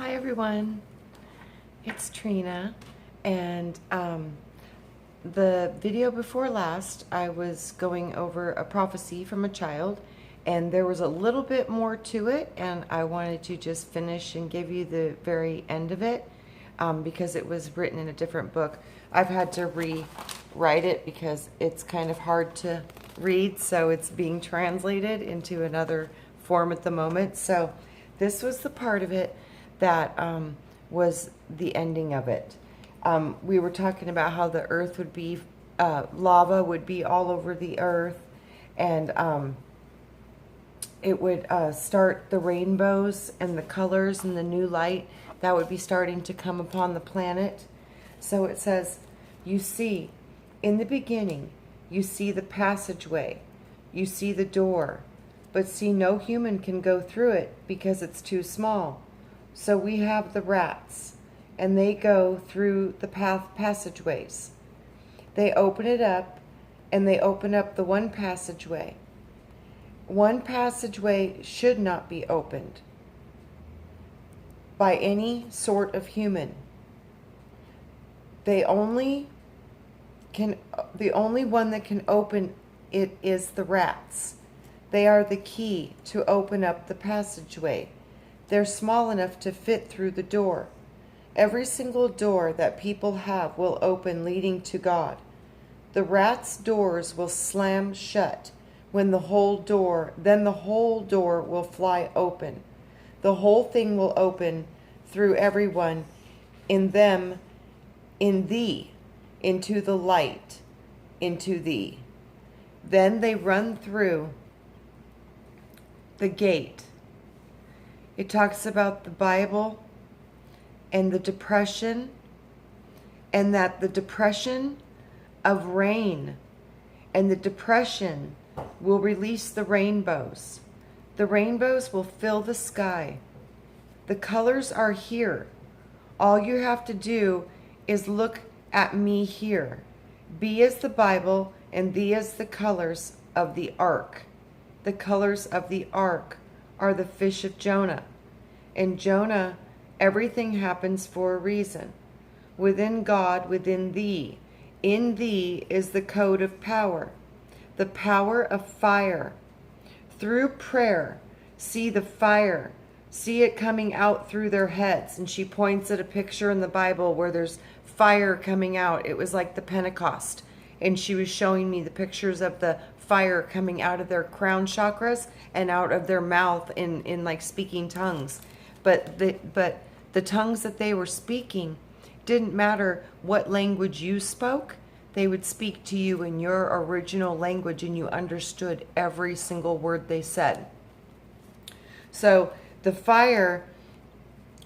Hi everyone, it's Trina, and the video before last I was going over a prophecy from a child, and there was a little bit more to it, and I wanted to just finish and give you the very end of it because it was written in a different book. I've had to rewrite it because it's kind of hard to read, so it's being translated into another form at the moment. So this was the part of it that was the ending of it. We were talking about how the earth would be, lava would be all over the earth, and it would start the rainbows and the colors and the new light that would be starting to come upon the planet. So it says, you see, in the beginning, you see the passageway, you see the door, but see no human can go through it because it's too small. So we have the rats, and they go through the passageways. They open it up, and they open up the one passageway. One passageway should not be opened by any sort of human. The only one that can open it is the rats. They are the key to open up the passageway. They're small enough to fit through the door. Every single door that people have will open leading to God. The rats' doors will slam shut when the whole door will fly open. The whole thing will open through everyone, in them, in thee, into the light, into thee. Then they run through the gate. It talks about the Bible and the depression, and that the depression of rain and the depression will release the rainbows. The rainbows will fill the sky. The colors are here. All you have to do is look at me here. B is the Bible, and thee is the colors of the ark. The colors of the ark are the fish of Jonah. In Jonah, everything happens for a reason. Within God, within thee. In thee is the code of power, the power of fire. Through prayer, see the fire. See it coming out through their heads. And she points at a picture in the Bible where there's fire coming out. It was like the Pentecost. And she was showing me the pictures of the fire coming out of their crown chakras and out of their mouth in like speaking tongues. But the tongues that they were speaking didn't matter what language you spoke. They would speak to you in your original language, and you understood every single word they said. So the fire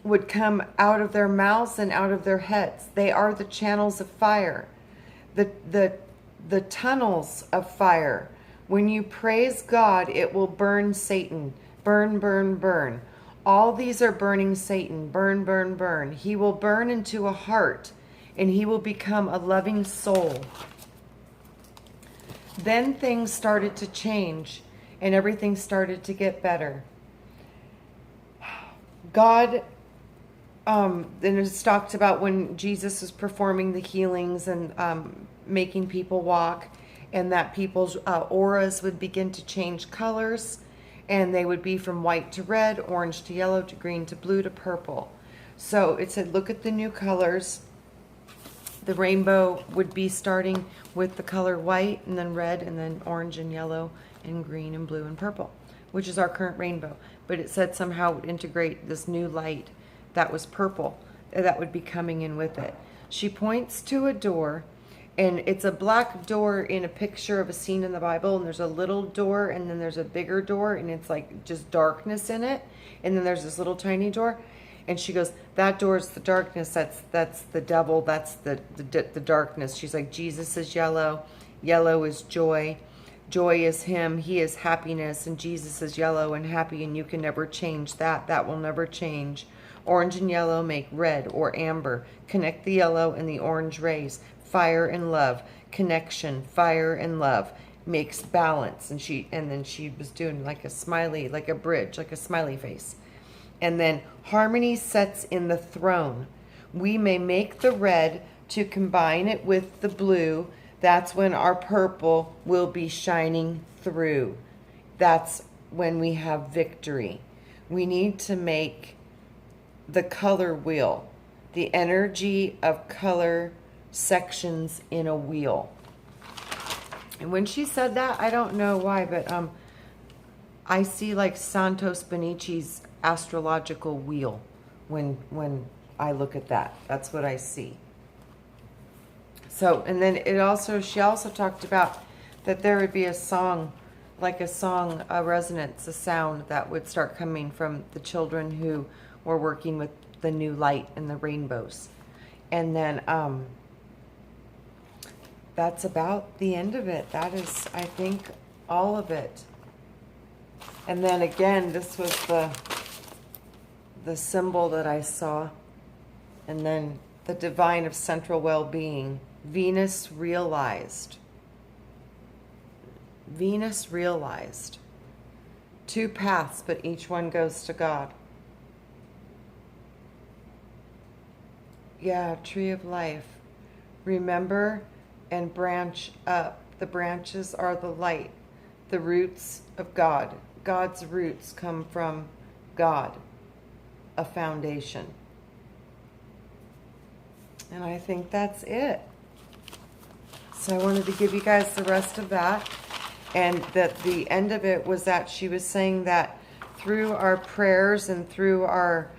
would come out of their mouths and out of their heads. They are the channels of fire. The tunnels of fire. When you praise God, it will burn Satan. Burn, burn, burn. All these are burning Satan. Burn, burn, burn. He will burn into a heart, and he will become a loving soul. Then things started to change, and everything started to get better. God, then it's talked about when Jesus was performing the healings and making people walk, and that people's auras would begin to change colors, and they would be from white to red, orange to yellow to green to blue to purple. So it said, look at the new colors. The rainbow would be starting with the color white, and then red, and then orange and yellow and green and blue and purple, which is our current rainbow. But it said somehow it would integrate this new light that was purple that would be coming in with it. She points to a door, and it's a black door in a picture of a scene in the Bible, and there's a little door, and then there's a bigger door, and it's like just darkness in it, and then there's this little tiny door, and she goes, that door is the darkness, that's the devil, that's the darkness. She's like, Jesus is yellow, yellow is joy, joy is him, he is happiness, and Jesus is yellow and happy, and you can never change that. That will never change. Orange and yellow make red or amber. Connect the yellow and the orange rays. Fire and love. Connection. Fire and love makes balance. And then she was doing like a smiley, like a bridge, like a smiley face. And then harmony sets in the throne. We may make the red to combine it with the blue. That's when our purple will be shining through. That's when we have victory. We need to make the color wheel, the energy of color sections in a wheel. And when she said that, I don't know why, but I see like Santos Bonici's astrological wheel when I look at that. That's what I see. So, and then she also talked about that there would be a song, a resonance, a sound that would start coming from the children who were working with the new light and the rainbows. And then that's about the end of it. That is, I think, all of it. And then again, this was the symbol that I saw. And then the divine of central well-being. Venus realized. Venus realized. Two paths, but each one goes to God. Yeah, tree of life. Remember and branch up. The branches are the light, the roots of God. God's roots come from God, a foundation. And I think that's it. So I wanted to give you guys the rest of that. And that the end of it was that she was saying that through our prayers and through our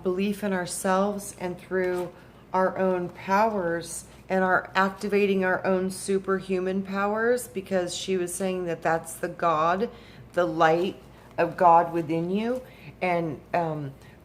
belief in ourselves and through our own powers and our activating our own superhuman powers, because she was saying that that's the God, the light of God within you, and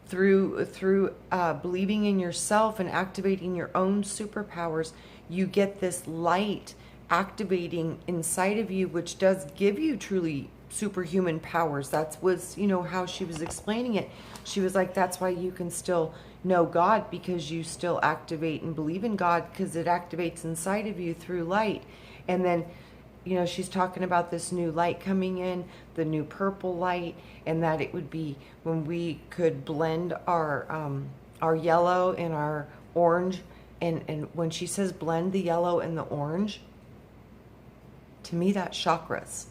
through believing in yourself and activating your own superpowers, you get this light activating inside of you, which does give you truly superhuman powers. That was, how she was explaining it. She was like, that's why you can still know God, because you still activate and believe in God, because it activates inside of you through light. And then, she's talking about this new light coming in, the new purple light, and that it would be when we could blend our yellow and our orange. And when she says blend the yellow and the orange, to me, that's chakras.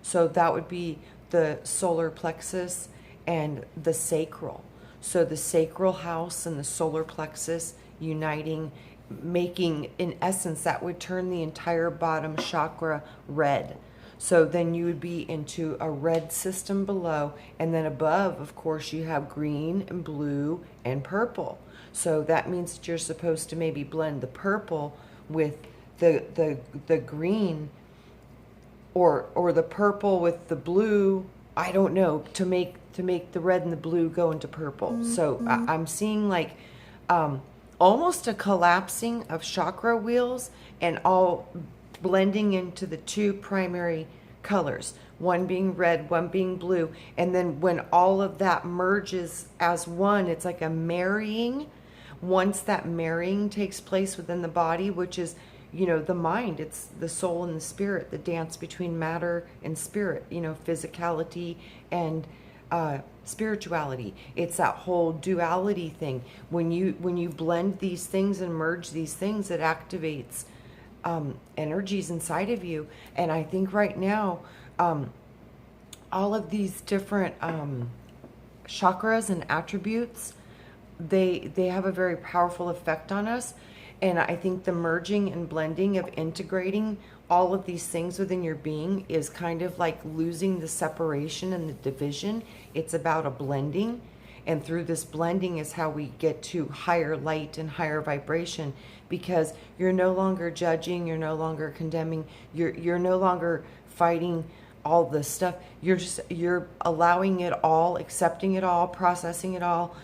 So that would be the solar plexus and the sacral. So the sacral house and the solar plexus uniting, making, in essence, that would turn the entire bottom chakra red. So then you would be into a red system below, and then above, of course, you have green and blue and purple. So that means that you're supposed to maybe blend the purple with the green, or the purple with the blue. I don't know, to make the red and the blue go into purple. So I'm seeing like almost a collapsing of chakra wheels and all blending into the two primary colors, one being red, one being blue. And then when all of that merges as one, it's like a marrying. Once that marrying takes place within the body, which is, the mind, it's the soul and the spirit, the dance between matter and spirit, physicality and spirituality. It's that whole duality thing. When you blend these things and merge these things, it activates energies inside of you. And I think right now, all of these different chakras and attributes, they have a very powerful effect on us. And I think the merging and blending of integrating all of these things within your being is kind of like losing the separation and the division. It's about a blending. And through this blending is how we get to higher light and higher vibration, because you're no longer judging, you're no longer condemning, you're no longer fighting all this stuff. You're allowing it all, accepting it all, processing it all,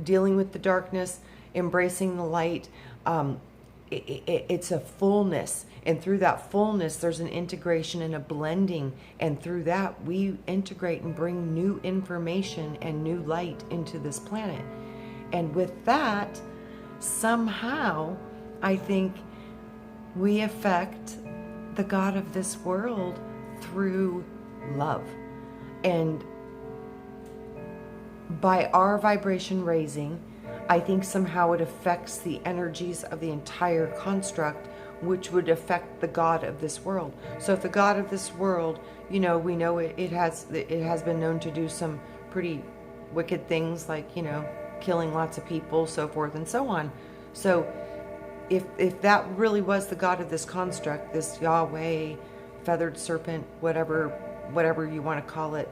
dealing with the darkness, embracing the light. It's a fullness, and through that fullness there's an integration and a blending, and through that we integrate and bring new information and new light into this planet. And with that, somehow I think we affect the God of this world through love. And by our vibration raising, I think somehow it affects the energies of the entire construct, which would affect the God of this world. So if the God of this world, we know it has been known to do some pretty wicked things, like, killing lots of people, so forth and so on. So if that really was the God of this construct, this Yahweh, feathered serpent, whatever you want to call it,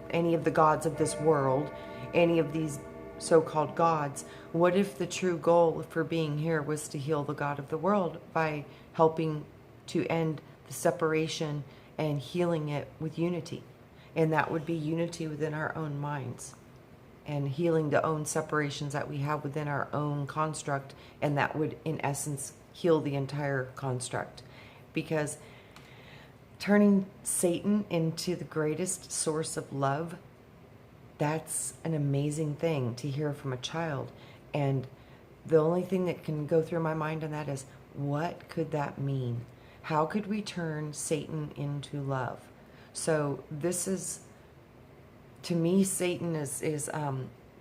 any of the gods of this world, any of these so-called gods, what if the true goal for being here was to heal the God of the world by helping to end the separation and healing it with unity? And that would be unity within our own minds and healing the own separations that we have within our own construct, and that would in essence heal the entire construct. Because turning Satan into the greatest source of love, that's an amazing thing to hear from a child. And the only thing that can go through my mind on that is, what could that mean? How could we turn Satan into love? So this is, to me, Satan is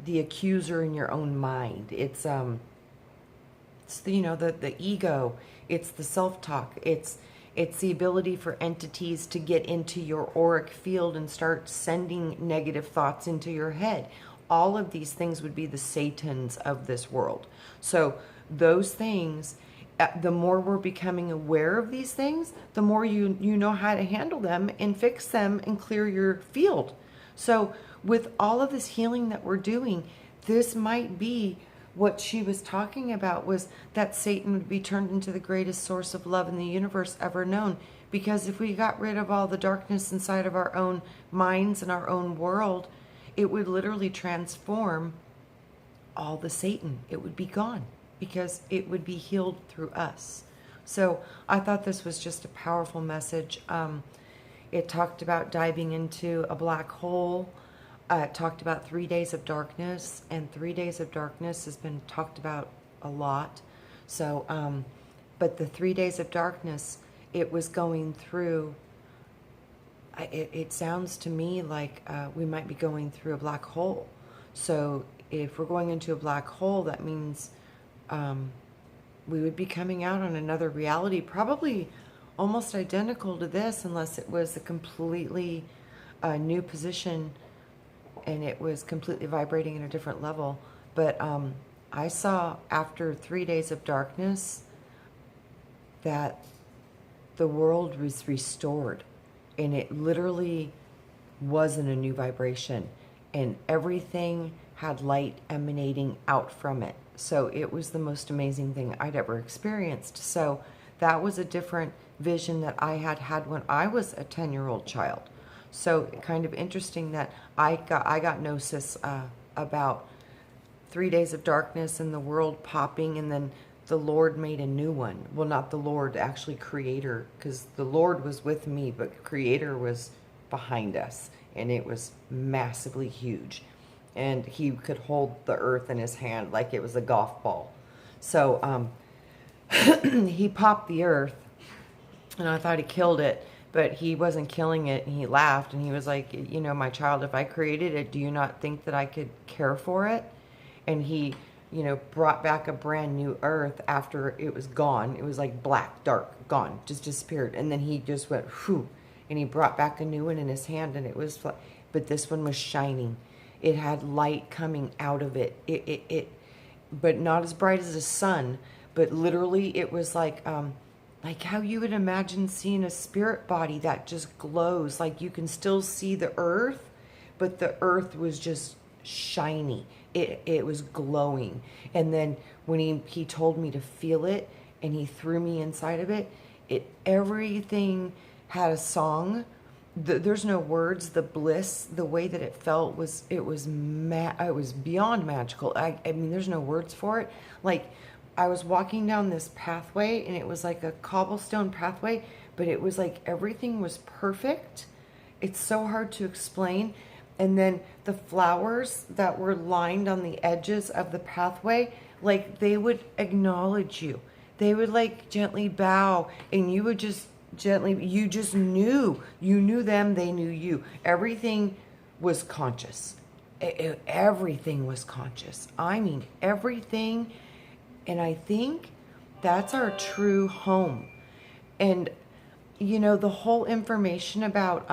the accuser in your own mind. It's the the ego. It's the self-talk. It's the ability for entities to get into your auric field and start sending negative thoughts into your head. All of these things would be the Satans of this world. So those things, the more we're becoming aware of these things, the more you know how to handle them and fix them and clear your field. So with all of this healing that we're doing, this might be what she was talking about, was that Satan would be turned into the greatest source of love in the universe ever known. Because if we got rid of all the darkness inside of our own minds and our own world, it would literally transform all the Satan. It would be gone because it would be healed through us. So I thought this was just a powerful message. It talked about diving into a black hole. It talked about 3 days of darkness, and 3 days of darkness has been talked about a lot. So, but the 3 days of darkness, it was going through, it sounds to me like we might be going through a black hole. So if we're going into a black hole, that means we would be coming out on another reality, probably almost identical to this, unless it was a completely new position and it was completely vibrating at a different level. But I saw after 3 days of darkness that the world was restored, and it literally was in a new vibration, and everything had light emanating out from it. So it was the most amazing thing I'd ever experienced. So that was a different vision that I had when I was a 10-year-old child. So kind of interesting that I got gnosis about 3 days of darkness and the world popping, and then the Lord made a new one. Well, not the Lord, actually Creator, because the Lord was with me, but Creator was behind us, and it was massively huge. And he could hold the earth in his hand like it was a golf ball. So he popped the earth, and I thought he killed it. But he wasn't killing it, and he laughed, and he was like, my child, if I created it, do you not think that I could care for it? And he, brought back a brand new earth after it was gone. It was like black, dark, gone, just disappeared. And then he just went, whew, and he brought back a new one in his hand, and it was, but this one was shining. It had light coming out of it. But not as bright as the sun, but literally it was like how you would imagine seeing a spirit body that just glows. Like you can still see the earth, but the earth was just shiny. It was glowing. And then when he told me to feel it, and he threw me inside of it, everything had a song. There's no words. The bliss, the way that it felt it was beyond magical. I mean, there's no words for it. Like, I was walking down this pathway, and it was like a cobblestone pathway, but it was like everything was perfect. It's so hard to explain. And then the flowers that were lined on the edges of the pathway, like they would acknowledge you. They would like gently bow, and you would just gently, you just knew. You knew them, they knew you. Everything was conscious. everything was conscious. I mean, everything. And I think that's our true home. And, the whole information about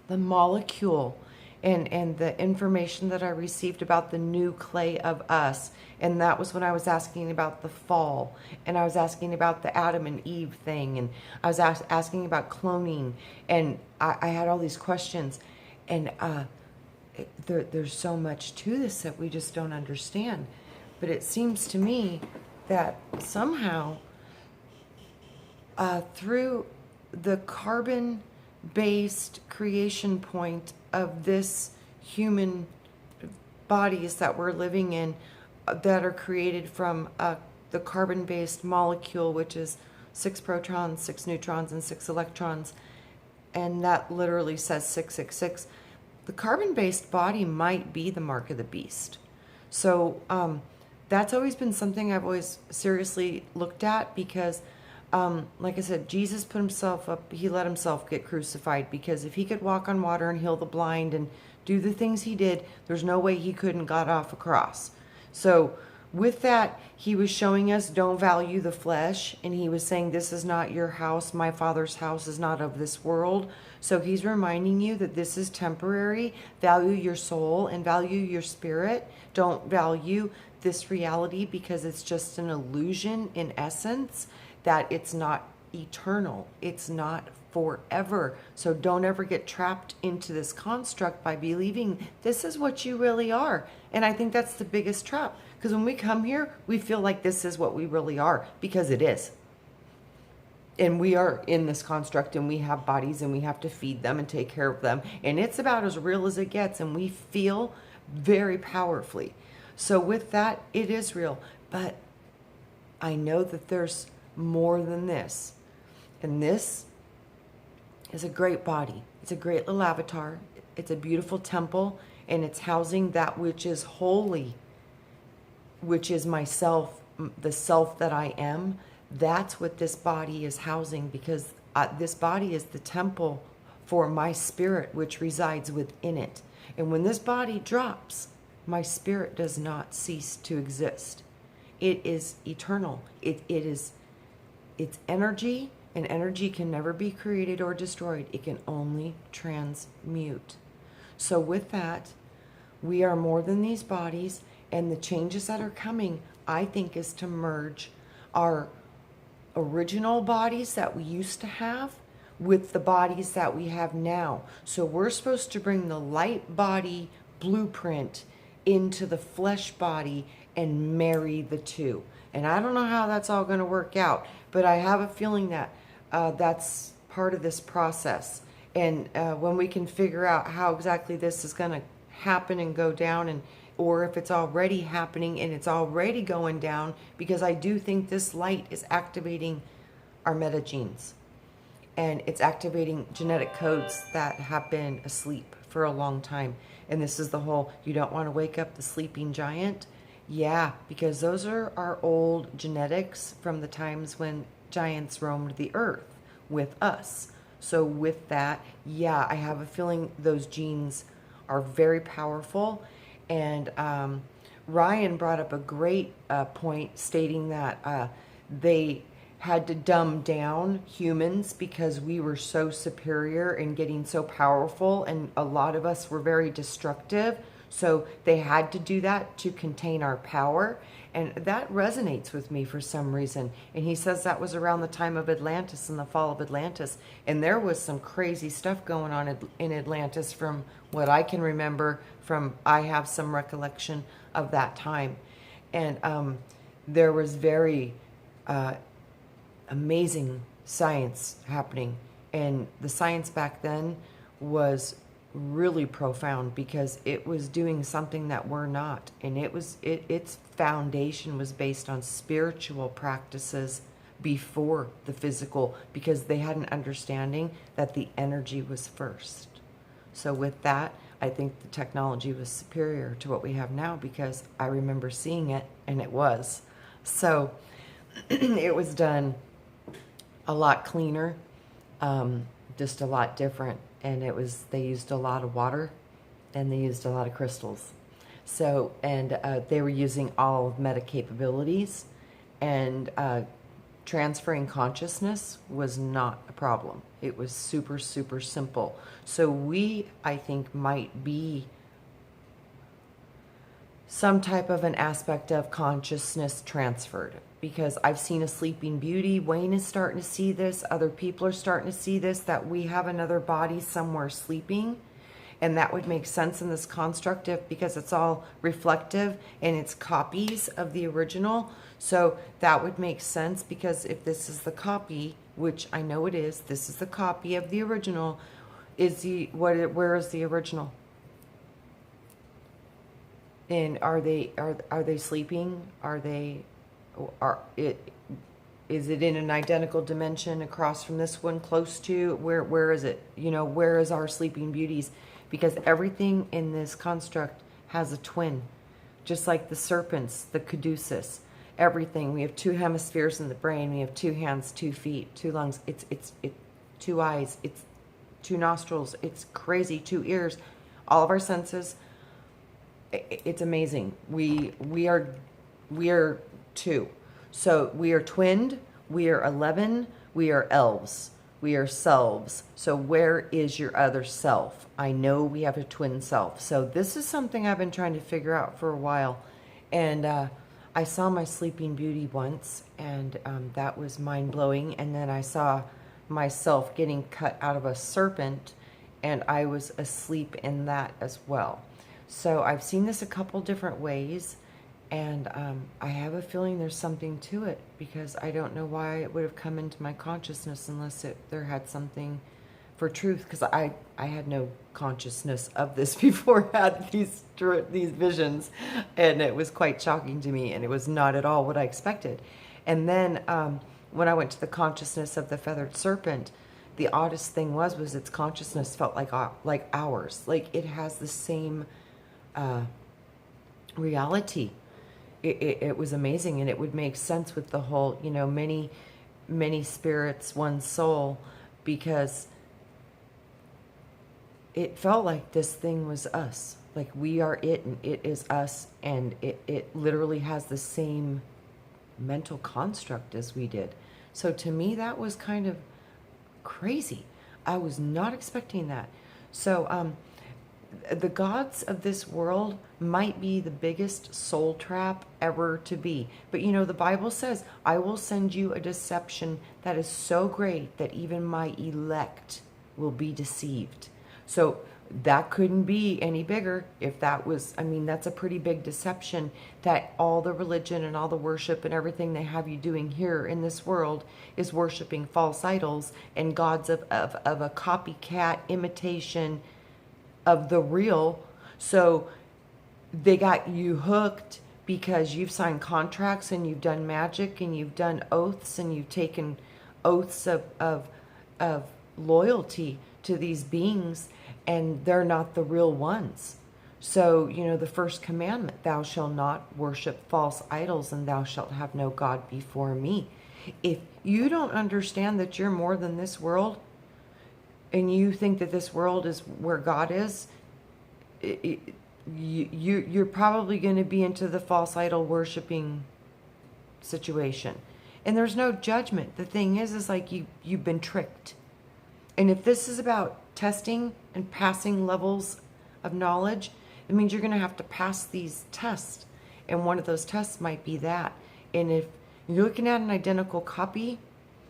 the molecule and the information that I received about the new clay of us. And that was when I was asking about the fall, and I was asking about the Adam and Eve thing, and I was asking about cloning, and I had all these questions. And there's so much to this that we just don't understand. But it seems to me that somehow through the carbon-based creation point of this human bodies that we're living in, that are created from the carbon-based molecule, which is 6 protons, 6 neutrons, and 6 electrons, and that literally says 666. The carbon-based body might be the mark of the beast. So that's always been something I've always seriously looked at, because like I said, Jesus put himself up, he let himself get crucified, because if he could walk on water and heal the blind and do the things he did, there's no way he couldn't got off a cross. So with that, he was showing us, don't value the flesh, and he was saying, this is not your house, my Father's house is not of this world. So he's reminding you that this is temporary. Value your soul and value your spirit. Don't value this reality, because it's just an illusion in essence, that it's not eternal. It's not forever. So don't ever get trapped into this construct by believing this is what you really are. And I think that's the biggest trap, because when we come here, we feel like this is what we really are, because it is. And we are in this construct, and we have bodies, and we have to feed them and take care of them. And it's about as real as it gets, and we feel very powerfully. So with that, it is real. But I know that there's more than this. And this is a great body. It's a great little avatar. It's a beautiful temple, and it's housing that which is holy, which is myself, the self that I am. That's what this body is housing, because this body is the temple for my spirit, which resides within it. And when this body drops, my spirit does not cease to exist. It is eternal. It's energy, and energy can never be created or destroyed. It can only transmute. So with that, we are more than these bodies, and the changes that are coming, I think, is to merge our original bodies that we used to have with the bodies that we have now. So we're supposed to bring the light body blueprint into the flesh body and marry the two. And I don't know how that's all going to work out, but I have a feeling that that's part of this process. And when we can figure out how exactly this is going to happen and go down, and or if it's already happening and it's already going down, because I do think this light is activating our metagenes, and it's activating genetic codes that have been asleep for a long time. And this is the whole, you don't want to wake up the sleeping giant. Yeah, because those are our old genetics from the times when giants roamed the earth with us. So with that, yeah, I have a feeling those genes are very powerful. And Ryan brought up a great point, stating that they had to dumb down humans because we were so superior and getting so powerful, and a lot of us were very destructive. So they had to do that to contain our power. And that resonates with me for some reason. And he says that was around the time of Atlantis and the fall of Atlantis. And there was some crazy stuff going on in Atlantis from what I can remember. I have some recollection of that time. And there was very amazing science happening. And the science back then was really profound, because it was doing something that we're not. And its foundation was based on spiritual practices before the physical, because they had an understanding that the energy was first. So with that, I think the technology was superior to what we have now, because I remember seeing it, and it was. So it was done a lot cleaner, just a lot different. And they used a lot of water and they used a lot of crystals. So, and they were using all meta capabilities, and transferring consciousness was not a problem. It was super, super simple. So we, I think, might be some type of an aspect of consciousness transferred, because I've seen a Sleeping Beauty. Wayne is starting to see this. Other people are starting to see this, that we have another body somewhere sleeping. And that would make sense in this construct because it's all reflective and it's copies of the original. So that would make sense, because if this is the copy, which I know it is, this is the copy of the original, where is the original? And are they sleeping? Is it in an identical dimension across from this one, close to? Where is it? Where is our Sleeping Beauties? Because everything in this construct has a twin, just like the serpents, the caduceus, everything. We have 2 hemispheres in the brain. We have 2 hands, 2 feet, 2 lungs. It's 2 eyes. It's 2 nostrils. It's crazy. 2 ears. All of our senses. It's amazing. We are 2. So we are twinned. We are 11. We are elves. We are selves. So where is your other self? I know we have a twin self. So this is something I've been trying to figure out for a while. And I saw my Sleeping Beauty once, and that was mind-blowing. And then I saw myself getting cut out of a serpent, and I was asleep in that as well. So I've seen this a couple different ways. And I have a feeling there's something to it, because I don't know why it would have come into my consciousness unless there had something for truth, because I had no consciousness of this before I had these visions, and it was quite shocking to me, and it was not at all what I expected. And then when I went to the consciousness of the feathered serpent, the oddest thing was its consciousness felt like ours. Like it has the same reality. It was amazing, and it would make sense with the whole, many spirits, one soul, because it felt like this thing was us. Like we are it, and it is us, and it literally has the same mental construct as we did. So to me, that was kind of crazy. I was not expecting that. So the gods of this world might be the biggest soul trap ever to be. But the Bible says, I will send you a deception that is so great that even my elect will be deceived. So that couldn't be any bigger. If that was, that's a pretty big deception, that all the religion and all the worship and everything they have you doing here in this world is worshiping false idols and gods of a copycat imitation of the real. So they got you hooked because you've signed contracts and you've done magic and you've done oaths and you've taken oaths of loyalty to these beings, and they're not the real ones. So, the first commandment, thou shalt not worship false idols, and thou shalt have no God before me. If you don't understand that you're more than this world, and you think that this world is where God is, you're probably going to be into the false idol worshiping situation. And there's no judgment. The thing is like you've been tricked. And if this is about testing and passing levels of knowledge, it means you're going to have to pass these tests. And one of those tests might be that. And if you're looking at an identical copy,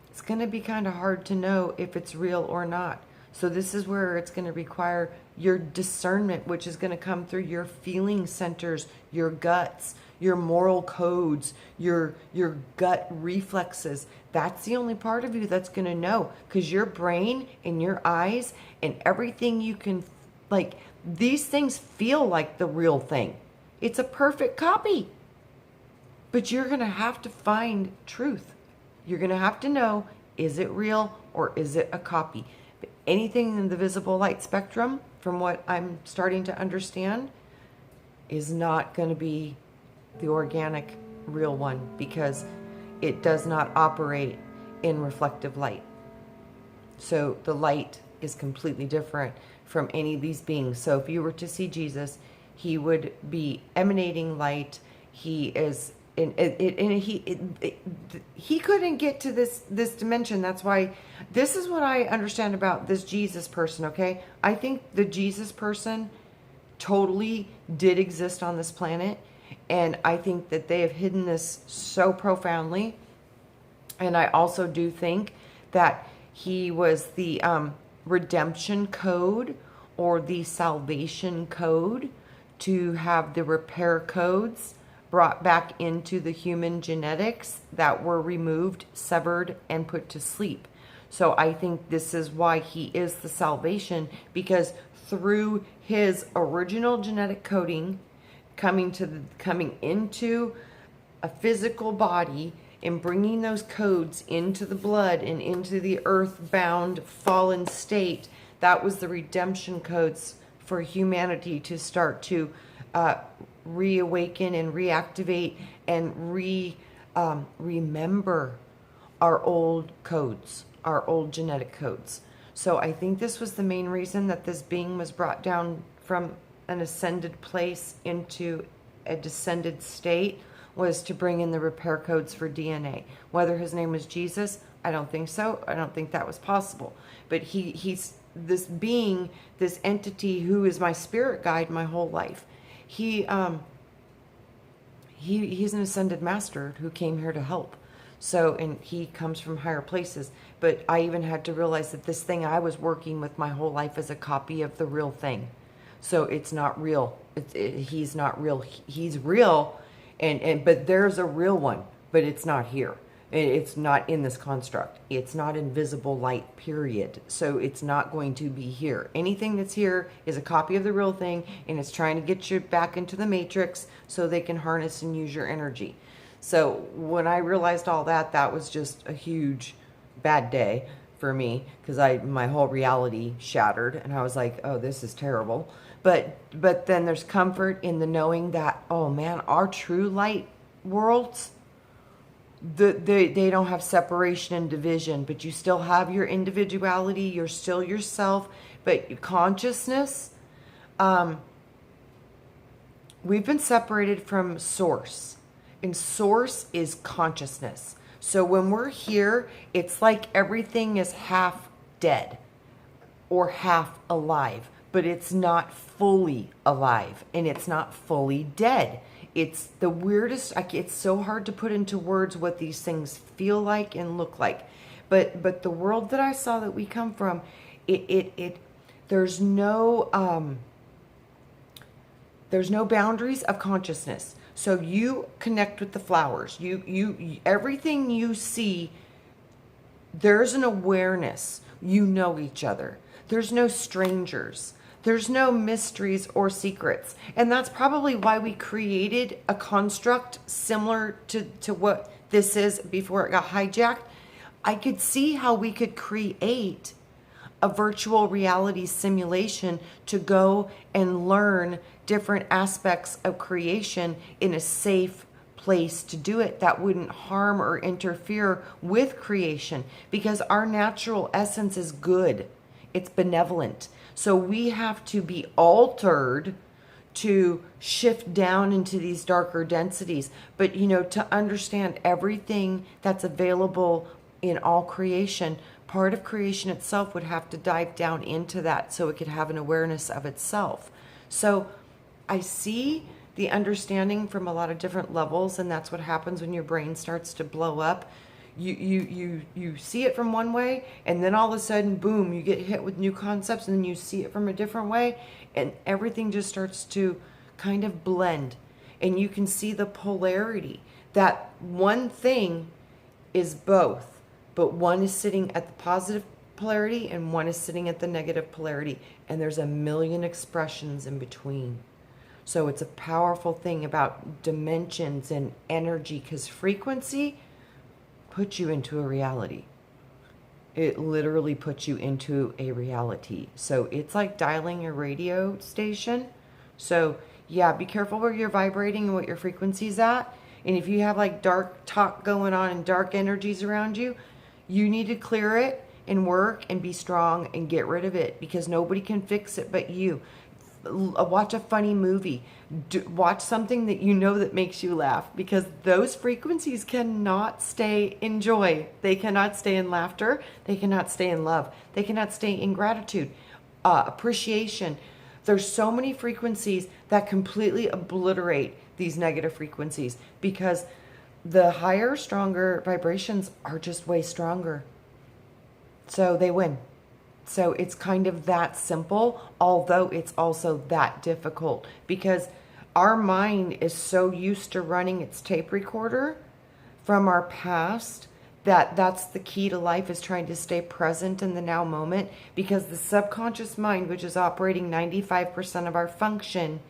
it's going to be kind of hard to know if it's real or not. So this is where it's going to require your discernment, which is going to come through your feeling centers, your guts, your moral codes, your gut reflexes. That's the only part of you that's going to know, because your brain and your eyes and everything you can, these things feel like the real thing. It's a perfect copy. But you're going to have to find truth. You're going to have to know, is it real or is it a copy? But anything in the visible light spectrum, from what I'm starting to understand, is not going to be the organic real one, because it does not operate in reflective light. So the light is completely different from any of these beings. So if you were to see Jesus, he would be emanating light. He is, and he couldn't get to this dimension. That's why this is what I understand about this Jesus person. Okay, I think the Jesus person totally did exist on this planet, and I think that they have hidden this so profoundly. And I also do think that he was the redemption code or the salvation code to have the repair codes brought back into the human genetics that were removed, severed, and put to sleep. So I think this is why he is the salvation, because through his original genetic coding coming into a physical body and bringing those codes into the blood and into the earthbound fallen state, that was the redemption codes for humanity to start to reawaken and reactivate and remember our old codes, our old genetic codes. So I think this was the main reason that this being was brought down from an ascended place into a descended state, was to bring in the repair codes for DNA. Whether his name was Jesus, I don't think so. I don't think that was possible. But he's this being, this entity who is my spirit guide my whole life. He's an ascended master who came here to help. So, and he comes from higher places. But I even had to realize that this thing I was working with my whole life is a copy of the real thing. So it's not real. He's not real. He's real, but there's a real one, but it's not here. It's not in this construct. It's not invisible light, period. So it's not going to be here. Anything that's here is a copy of the real thing, and it's trying to get you back into the matrix so they can harness and use your energy. So when I realized all that, that was just a huge bad day for me, because my whole reality shattered, and I was like, oh, this is terrible. But then there's comfort in the knowing that, oh man, our true light worlds, they don't have separation and division, but you still have your individuality, you're still yourself, but your consciousness, we've been separated from source, and source is consciousness. So when we're here, it's like everything is half dead or half alive, but it's not fully alive and it's not fully dead. It's the weirdest, it's so hard to put into words what these things feel like and look like. But the world that I saw that we come from, there's no boundaries of consciousness. So you connect with the flowers. You everything you see, there's an awareness. You know each other. There's no strangers. There's no mysteries or secrets. And that's probably why we created a construct similar to what this is before it got hijacked. I could see how we could create a virtual reality simulation to go and learn different aspects of creation in a safe place to do it that wouldn't harm or interfere with creation, because our natural essence is good. It's benevolent. So we have to be altered to shift down into these darker densities. But, to understand everything that's available in all creation, part of creation itself would have to dive down into that so it could have an awareness of itself. So I see the understanding from a lot of different levels, and that's what happens when your brain starts to blow up. You see it from one way, and then all of a sudden, boom, you get hit with new concepts, and then you see it from a different way, and everything just starts to kind of blend. And you can see the polarity, that one thing is both, but one is sitting at the positive polarity and one is sitting at the negative polarity, and there's a million expressions in between. So it's a powerful thing about dimensions and energy, because frequency puts you into a reality. It literally puts you into a reality. So it's like dialing your radio station. So yeah, be careful where you're vibrating and what your frequency's at. And if you have like dark talk going on and dark energies around you, you need to clear it and work and be strong and get rid of it, because nobody can fix it but you. Watch a funny movie. Watch something that you know that makes you laugh, because those frequencies cannot stay in joy. They cannot stay in laughter. They cannot stay in love. They cannot stay in gratitude, appreciation. There's so many frequencies that completely obliterate these negative frequencies, because the higher, stronger vibrations are just way stronger. So they win. So it's kind of that simple, although it's also that difficult, because our mind is so used to running its tape recorder from our past that that's the key to life, is trying to stay present in the now moment, because the subconscious mind, which is operating 95% of our function,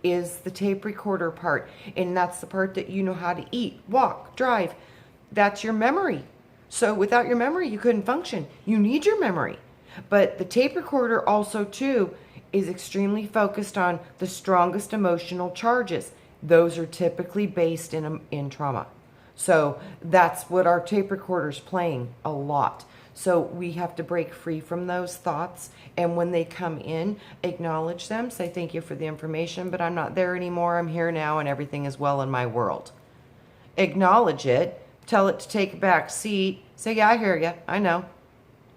is the tape recorder part. And that's the part that you know how to eat, walk, drive. That's your memory. So without your memory, you couldn't function. You need your memory. But the tape recorder also, too, is extremely focused on the strongest emotional charges. Those are typically based in trauma. So that's what our tape recorder's playing a lot. So we have to break free from those thoughts. And when they come in, acknowledge them. Say, thank you for the information, but I'm not there anymore. I'm here now, and everything is well in my world. Acknowledge it. Tell it to take a back seat. Say, yeah, I hear you. I know.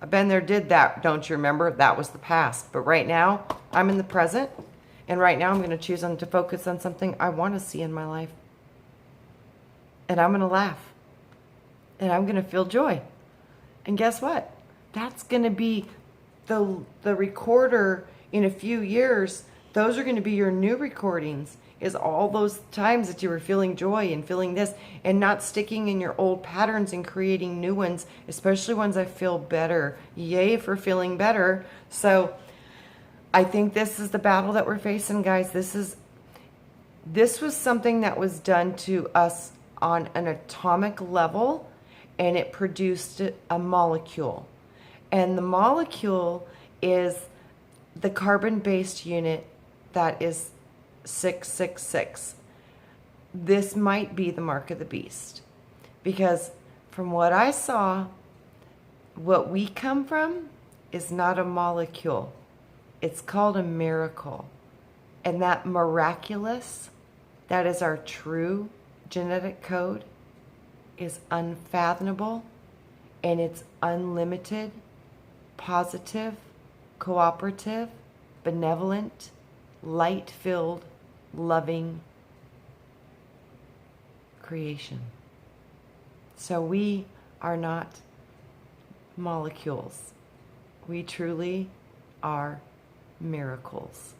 I've been there, did that. Don't you remember? That was the past. But right now, I'm in the present. And right now, I'm going to choose to focus on something I want to see in my life. And I'm going to laugh. And I'm going to feel joy. And guess what? That's going to be the recorder in a few years. Those are going to be your new recordings, is all those times that you were feeling joy and feeling this, and not sticking in your old patterns and creating new ones, especially ones that feel better. Yay for feeling better. So I think this is the battle that we're facing, guys. This was something that was done to us on an atomic level, and it produced a molecule. And the molecule is the carbon-based unit that is 666. This might be the mark of the beast, because from what I saw, what we come from is not a molecule. It's called a miracle. And that miraculous, that is our true genetic code, is unfathomable, and it's unlimited, positive, cooperative, benevolent, light-filled, loving creation. So we are not molecules. We truly are miracles.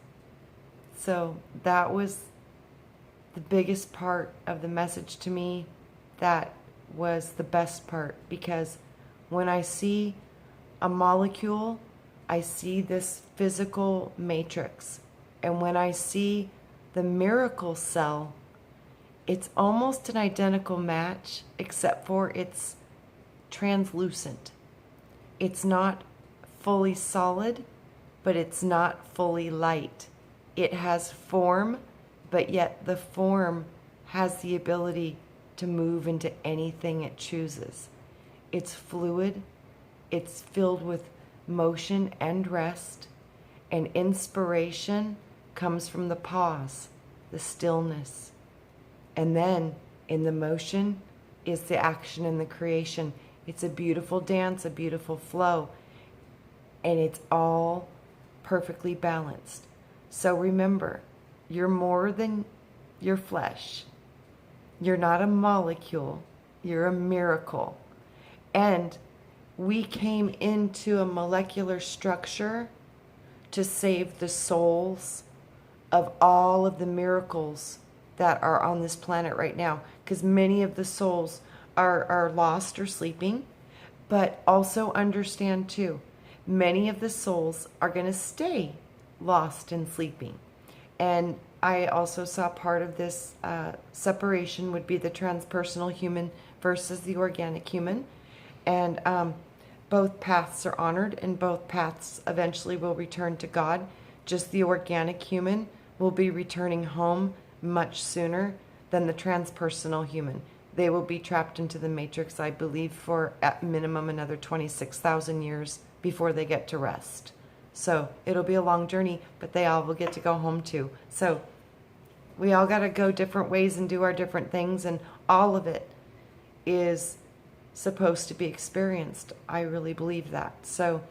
So that was the biggest part of the message to me. That was the best part, because when I see a molecule, I see this physical matrix. And when I see the miracle cell, it's almost an identical match, except for it's translucent. It's not fully solid, but it's not fully light. It has form, but yet the form has the ability to move into anything it chooses. It's fluid, it's filled with motion and rest, and inspiration comes from the pause, the stillness. And then in the motion is the action and the creation. It's a beautiful dance, a beautiful flow, and it's all perfectly balanced. So remember, you're more than your flesh. You're not a molecule, you're a miracle. And we came into a molecular structure to save the souls of all of the miracles that are on this planet right now, because many of the souls are lost or sleeping. But also understand too, many of the souls are going to stay lost and sleeping. And I also saw part of this separation would be the transpersonal human versus the organic human. And both paths are honored, and both paths eventually will return to God. Just the organic human will be returning home much sooner than the transpersonal human, they will be trapped into the matrix, I believe, for at minimum another 26,000 years before they get to rest. So it'll be a long journey, but they all will get to go home too. So we all got to go different ways and do our different things, and all of it is supposed to be experienced. I really believe that. So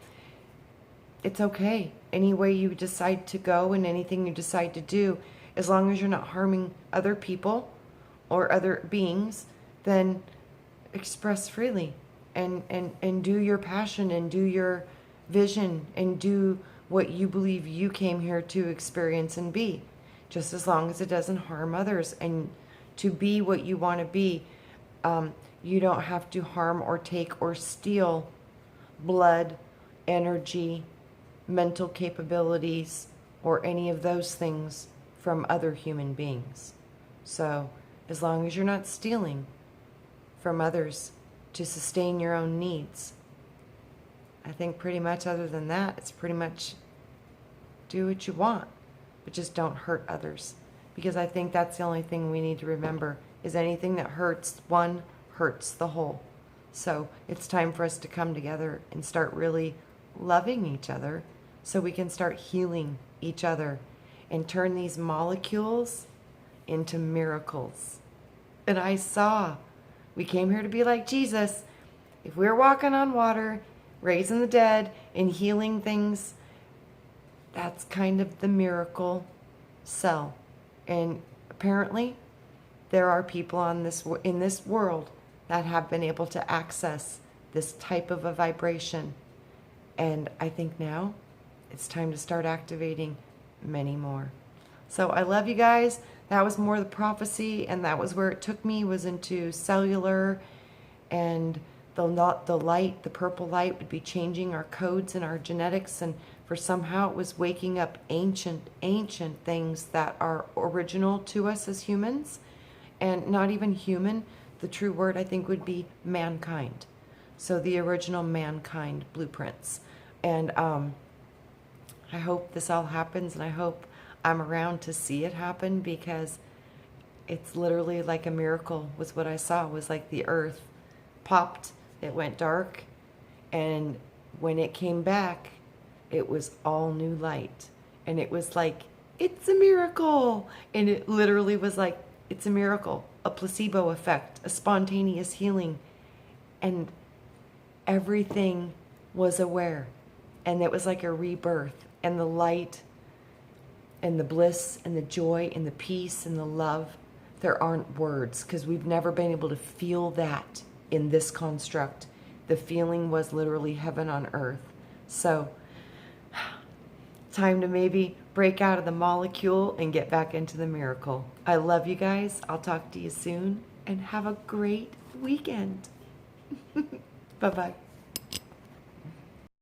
it's okay. Any way you decide to go and anything you decide to do, as long as you're not harming other people or other beings, then express freely and do your passion and do your vision and do what you believe you came here to experience and be, just as long as it doesn't harm others. And to be what you want to be, you don't have to harm or take or steal blood, energy, mental capabilities, or any of those things from other human beings. So as long as you're not stealing from others to sustain your own needs, I think pretty much other than that, it's pretty much do what you want, but just don't hurt others. Because I think that's the only thing we need to remember, is anything that hurts one hurts the whole. So it's time for us to come together and start really loving each other so we can start healing each other and turn these molecules into miracles. And I saw, we came here to be like Jesus. If we're walking on water, raising the dead, and healing things, that's kind of the miracle cell. And apparently, there are people in this world that have been able to access this type of a vibration. And I think now it's time to start activating many more. So I love you guys. That was more the prophecy, and that was where it took me, was into cellular, and the light, the purple light, would be changing our codes and our genetics, and for somehow it was waking up ancient things that are original to us as humans, and not even human. The true word, I think, would be mankind. So the original mankind blueprints. And I hope this all happens, and I hope I'm around to see it happen, because it's literally like a miracle was what I saw. It was like the earth popped, it went dark, and when it came back, it was all new light. And it was like, it's a miracle. And it literally was like, it's a miracle, a placebo effect, a spontaneous healing. And everything was aware. And it was like a rebirth. And the light and the bliss and the joy and the peace and the love, there aren't words, because we've never been able to feel that in this construct. The feeling was literally heaven on earth. So time to maybe break out of the molecule and get back into the miracle. I love you guys. I'll talk to you soon, and have a great weekend. Bye-bye.